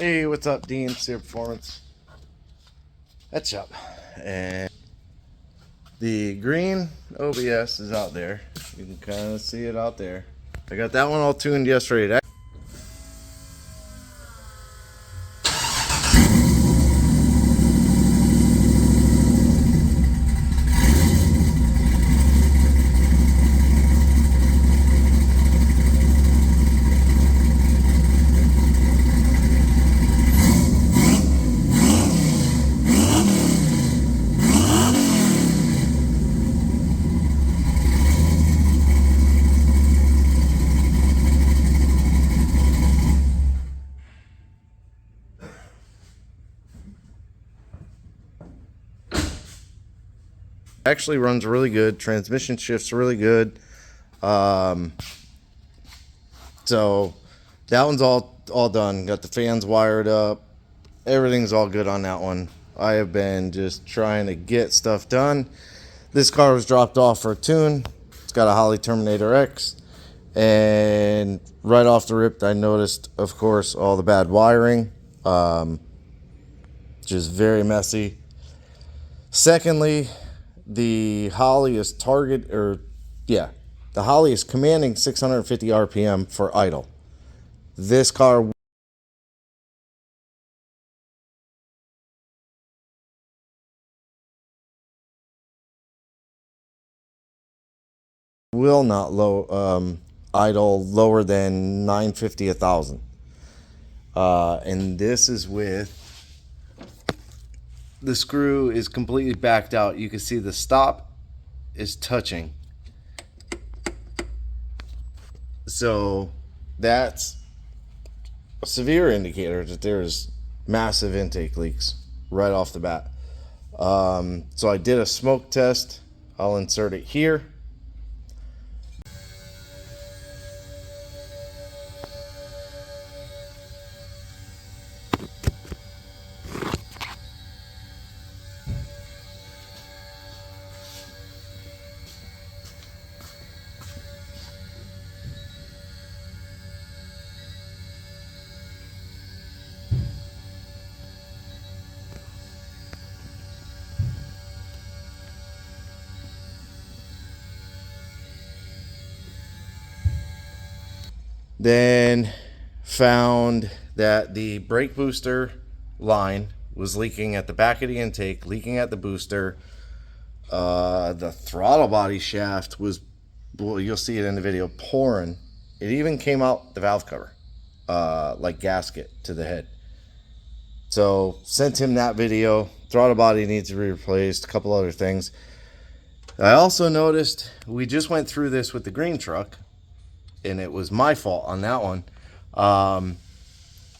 Hey, what's up, Dean? Sear Performance. That's up. And the green OBS is out there. You can kind of see it out there. I got that one all tuned yesterday. Actually runs really good. Transmission shifts really good. So that one's all done. Got the fans wired up. Everything's all good on that one. I have been just trying to get stuff done. This car was dropped off for a tune. It's got a Holley Terminator X. And right off the rip, I noticed, of course, all the bad wiring. Just very messy. Secondly, the Holley is the Holley is commanding 650 RPM for idle. This car will not idle lower than 950 1,000. And this is with the screw is completely backed out. You can see the stop is touching. So that's a severe indicator that there's massive intake leaks right off the bat. So I did a smoke test. I'll insert it here. Then found that the brake booster line was leaking at the back of the intake, leaking at the booster. The throttle body shaft was, well, you'll see it in the video, pouring. It even came out the valve cover, like gasket to the head. So sent him that video. Throttle body needs to be replaced, a couple other things. I also noticed, we just went through this with the green truck, and it was my fault on that one.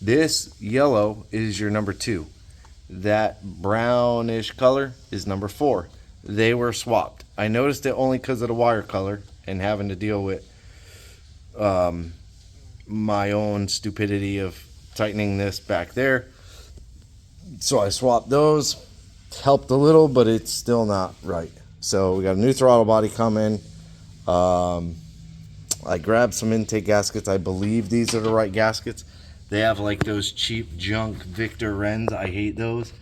This yellow is your number 2. That brownish color is number 4. They were swapped. I noticed it only because of the wire color and having to deal with my own stupidity of tightening this back there. So I swapped those. Helped a little, but it's still not right. So we got a new throttle body coming. I grabbed some intake gaskets. I believe these are the right gaskets. They have like those cheap junk Victor Wrens. I hate those.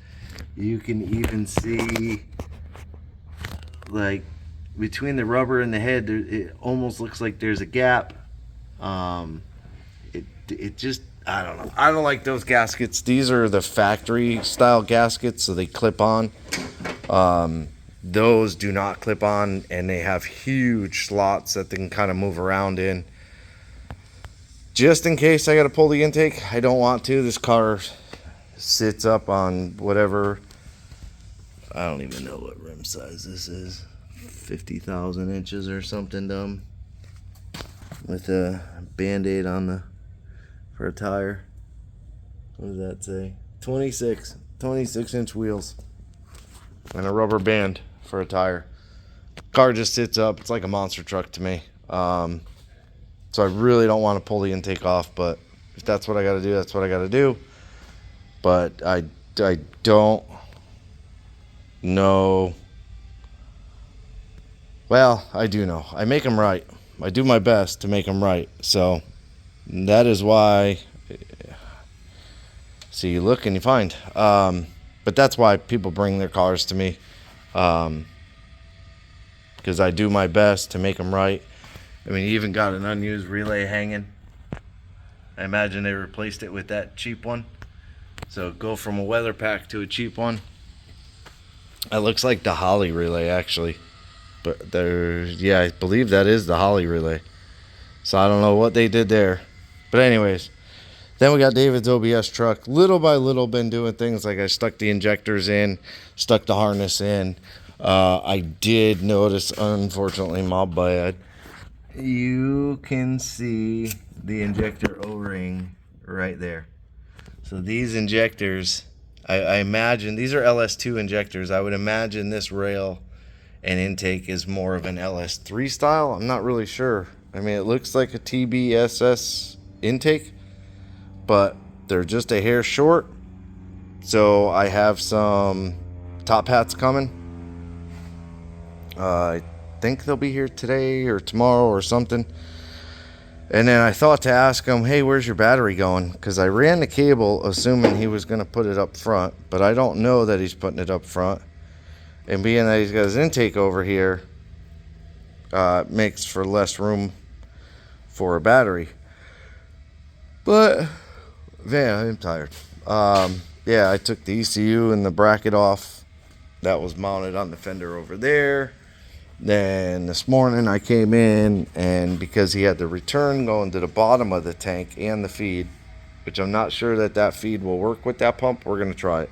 You can even see like between the rubber and the head, it almost looks like there's a gap. It just, I don't know. I don't like those gaskets. These are the factory style gaskets, so they clip on. Those do not clip on, and they have huge slots that they can kind of move around in. Just in case I got to pull the intake, I don't want to. This car sits up on whatever, I don't even know what rim size this is, 50,000 inches or something dumb, with a Band-Aid on for a tire. What does that say? 26 inch wheels and a rubber band for a tire. Car just sits up. It's like a monster truck to me. So I really don't want to pull the intake off, but if that's what I got to do, that's what I got to do. But I don't know. Well, I do know. I make them right. I do my best to make them right. So that is why So you look and you find. But that's why people bring their cars to me, because I do my best to make them right. I mean, you even got an unused relay hanging. I imagine they replaced it with that cheap one. So go from a weather pack to a cheap one. It looks like the Holly relay, actually. But yeah, I believe that is the Holly relay. So I don't know what they did there. But anyways, then we got David's OBS truck. Little by little been doing things like I stuck the injectors in, stuck the harness in. I did notice, unfortunately, my bad. You can see the injector O-ring right there. So these injectors, I imagine, these are LS2 injectors. I would imagine this rail and intake is more of an LS3 style. I'm not really sure. I mean, it looks like a TBSS intake, but they're just a hair short. So I have some top hats coming. I think they'll be here today or tomorrow or something. And then I thought to ask him, hey, where's your battery going? Because I ran the cable assuming he was going to put it up front, but I don't know that he's putting it up front. And being that he's got his intake over here, makes for less room for a battery. But, man, I'm tired. Yeah, I took the ECU and the bracket off. That was mounted on the fender over there. Then this morning I came in, and because he had the return going to the bottom of the tank and the feed, which I'm not sure that feed will work with that pump, we're going to try it.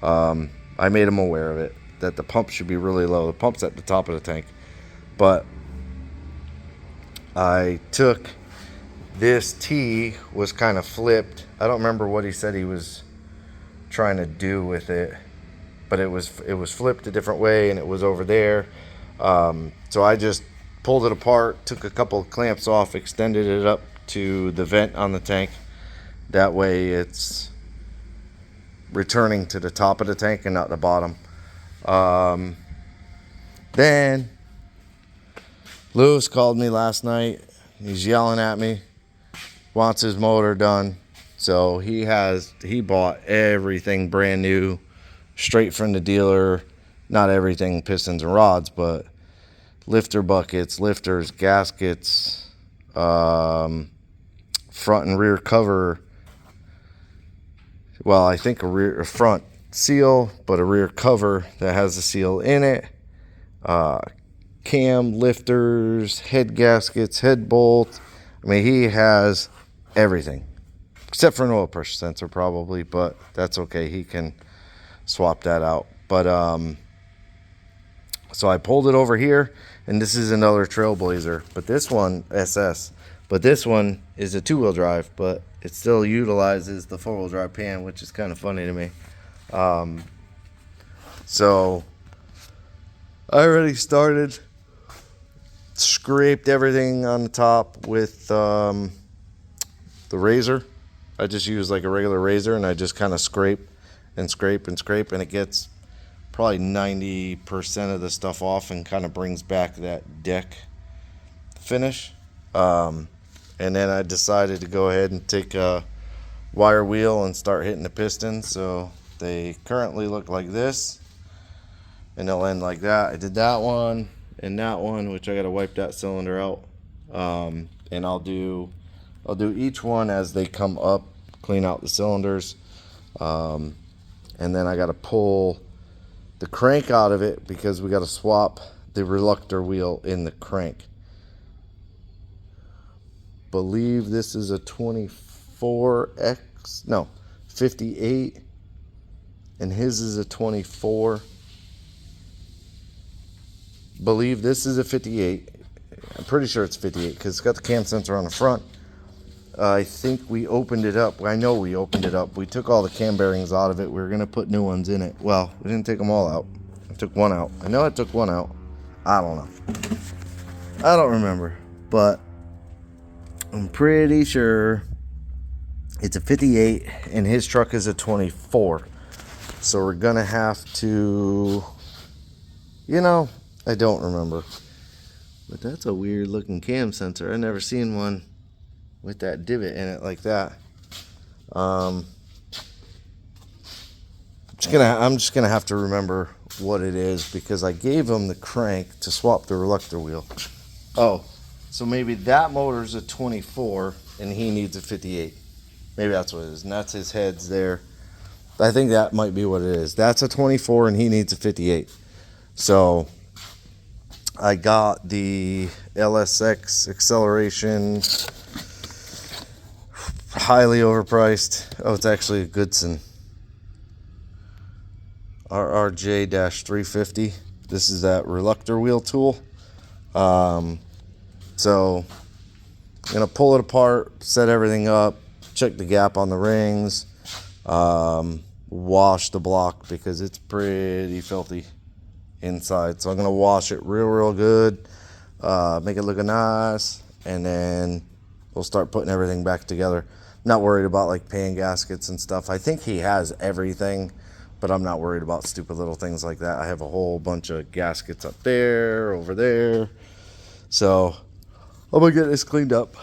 I made him aware of it, that the pump should be really low. The pump's at the top of the tank. But I took this T, was kind of flipped. I don't remember what he said he was trying to do with it, but it was flipped a different way, and it was over there. So I just pulled it apart, took a couple of clamps off, extended it up to the vent on the tank. That way it's returning to the top of the tank and not the bottom. Then Lewis called me last night. He's yelling at me, wants his motor done. So he bought everything brand new, straight from the dealer. Not everything pistons and rods, but lifter buckets, lifters, gaskets, front and rear cover. Well, I think a front seal, but a rear cover that has a seal in it. Cam lifters, head gaskets, head bolts. I mean, he has everything except for an oil pressure sensor probably, but that's okay. He can swap that out. But so I pulled it over here, and this is another Trailblazer, but this one SS, but this one is a two-wheel drive, but it still utilizes the four-wheel drive pan, which is kind of funny to me. So I already started, scraped everything on the top with the razor. I just use like a regular razor, and I just kind of scrape and scrape and scrape, and it gets probably 90% of the stuff off and kind of brings back that deck finish. And then I decided to go ahead and take a wire wheel and start hitting the pistons. So they currently look like this, and they'll end like that. I did that one and that one, which I got to wipe that cylinder out. And I'll do each one as they come up, clean out the cylinders. And then I got to pull the crank out of it because we got to swap the reluctor wheel in the crank. Believe this is a 24X, no, 58, and his is a 24. Believe this is a 58. I'm pretty sure it's 58 because it's got the cam sensor on the front. I think we opened it up. I know we opened it up. We took all the cam bearings out of it. We were going to put new ones in it. Well, we didn't take them all out. I took one out. I know I took one out. I don't know. I don't remember. But I'm pretty sure it's a 58 and his truck is a 24. So we're going to have to, I don't remember. But that's a weird looking cam sensor. I've never seen one with that divot in it like that. I'm just gonna have to remember what it is, because I gave him the crank to swap the reluctor wheel. Oh, so maybe that motor's a 24 and he needs a 58. Maybe that's what it is, and that's his heads there. I think that might be what it is. That's a 24 and he needs a 58. So I got the LSX acceleration, highly overpriced. Oh, it's actually a Goodson RRJ-350. This is that reluctor wheel tool. So I'm gonna pull it apart, set everything up, check the gap on the rings, wash the block because it's pretty filthy inside. So I'm gonna wash it real good, make it look nice, and then we'll start putting everything back together. I'm not worried about like pan gaskets and stuff. I think he has everything, but I'm not worried about stupid little things like that. I have a whole bunch of gaskets up there, over there. So I'm gonna get this cleaned up.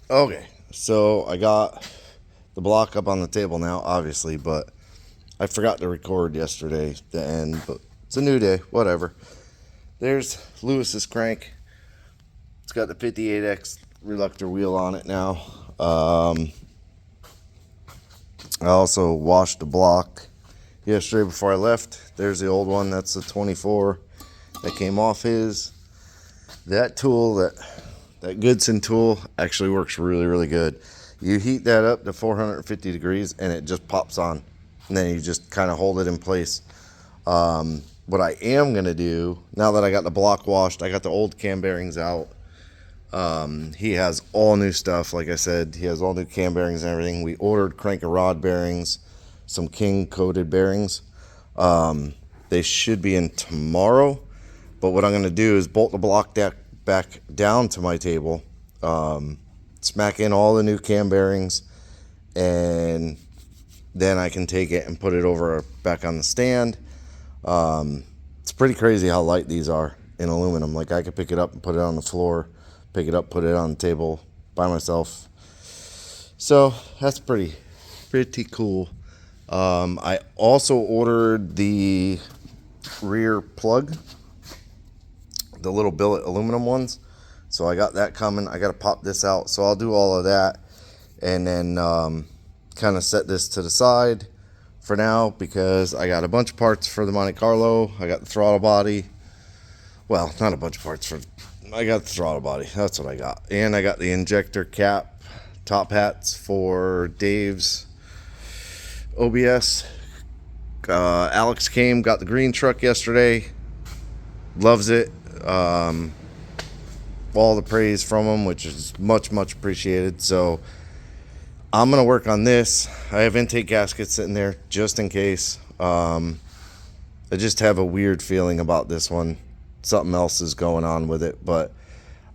Okay, so I got the block up on the table now, obviously, but I forgot to record yesterday the end, but it's a new day, whatever. There's Lewis's crank. It's got the 58X reluctor wheel on it now. I also washed the block yesterday before I left. There's the old one. That's the 24 that came off his. That tool, that Goodson tool, actually works really good. You heat that up to 450 degrees and it just pops on, and then you just kind of hold it in place. What I am gonna do, now that I got the block washed, I got the old cam bearings out. He has all new stuff. Like I said, he has all new cam bearings and everything. We ordered crank and rod bearings, some King coated bearings. They should be in tomorrow, but what I'm going to do is bolt the block back down to my table, smack in all the new cam bearings, and then I can take it and put it over back on the stand. It's pretty crazy how light these are in aluminum. Like, I could pick it up and put it on the floor, pick it up, put it on the table by myself. So that's pretty cool. I also ordered the rear plug, the little billet aluminum ones. So I got that coming. I got to pop this out. So I'll do all of that and then kind of set this to the side for now, because I got a bunch of parts for the Monte Carlo. I got the throttle body. Well, not a bunch of parts I got the throttle body. That's what I got. And I got the injector cap top hats for Dave's OBS. Alex came, got the green truck yesterday. Loves it. All the praise from him, which is much appreciated. So I'm going to work on this. I have intake gaskets sitting there just in case. I just have a weird feeling about this one. Something else is going on with it, but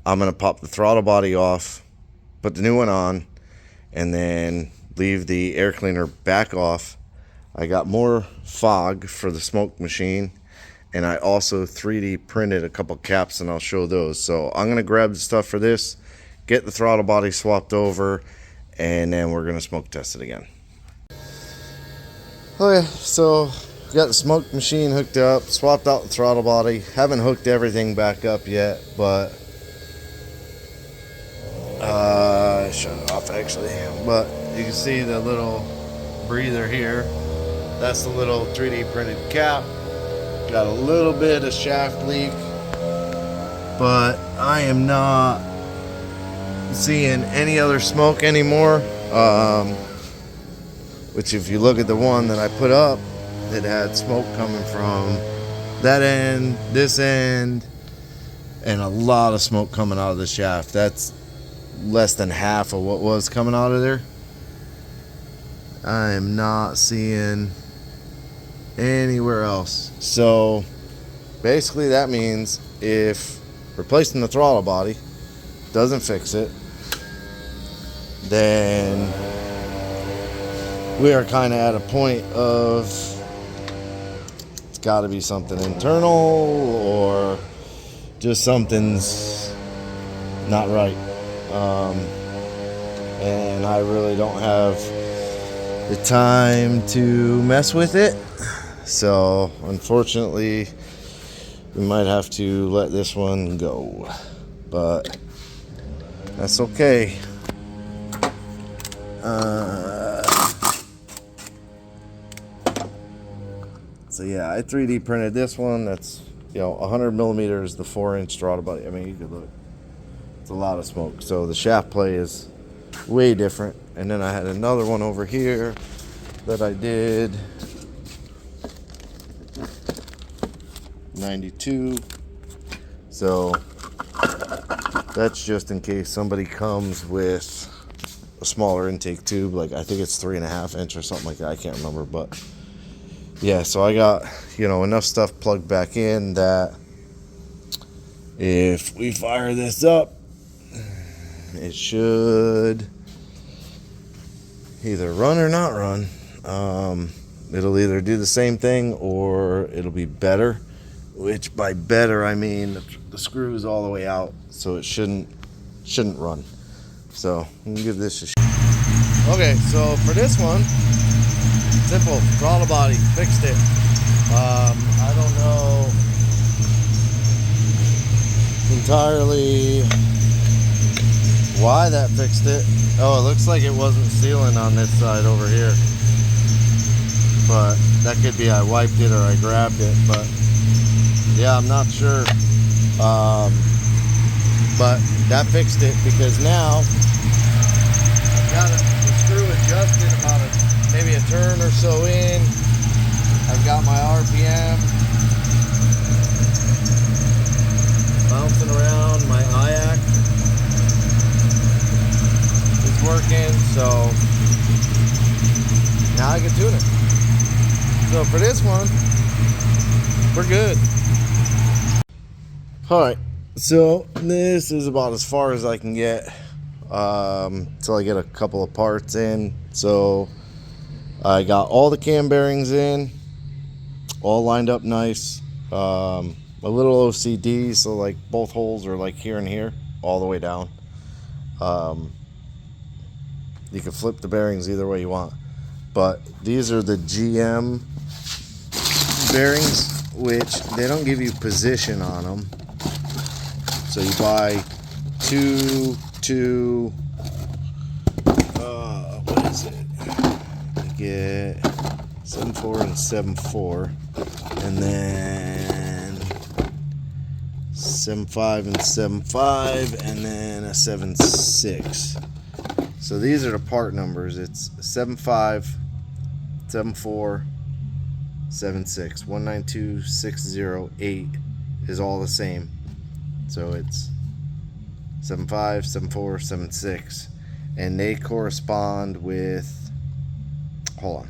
I'm going to pop the throttle body off, put the new one on, and then leave the air cleaner back off. I got more fog for the smoke machine, and I also 3D printed a couple caps, and I'll show those. So I'm going to grab the stuff for this, get the throttle body swapped over, and then we're going to smoke test it again. Okay, so got the smoke machine hooked up, swapped out the throttle body. Haven't hooked everything back up yet, but shut it off actually. But you can see the little breather here. That's the little 3D printed cap. Got a little bit of shaft leak, but I am not seeing any other smoke anymore. Which, if you look at the one that I put up, it had smoke coming from that end, this end, and a lot of smoke coming out of the shaft. That's less than half of what was coming out of there. I am not seeing anywhere else. So basically that means if replacing the throttle body doesn't fix it, then we are kind of at a point of it's got to be something internal, or just something's not right. And I really don't have the time to mess with it. So unfortunately, we might have to let this one go, but that's okay. So yeah, I 3D printed this one. That's, 100 millimeters, the 4-inch throttle body. I mean, you could look. It's a lot of smoke. So the shaft play is way different. And then I had another one over here that I did 92. So that's just in case somebody comes with a smaller intake tube, like I think it's 3.5 inch or something like that. I can't remember, but yeah. So I got enough stuff plugged back in that if we fire this up, it should either run or not run. It'll either do the same thing or it'll be better, which by better I mean the screw is all the way out, so it shouldn't run. So I'm gonna give this a shot. Okay, so for this one, simple throttle body, fixed it. I don't know entirely why that fixed it. Oh, it looks like it wasn't sealing on this side over here, but that could be I wiped it or I grabbed it, but yeah, I'm not sure. But that fixed it, because now I've got the screw adjusted about maybe a turn or so in. I've got my RPM bouncing around, my IAC is working, so now I can tune it. So for this one, we're good. Alright, so this is about as far as I can get till I get a couple of parts in. So I got all the cam bearings in, all lined up nice. A little OCD, so like both holes are like here and here, all the way down. You can flip the bearings either way you want, but these are the GM bearings, which they don't give you position on them. So you buy two, what is it? You get 7.4 and 7.4, and then 7.5 and 7.5, and then a 7.6. So these are the part numbers. It's 7.5, 7.4, 7.6. 192608 is all the same. So it's 7.5, 7.4, 7.6, and they correspond with, hold on,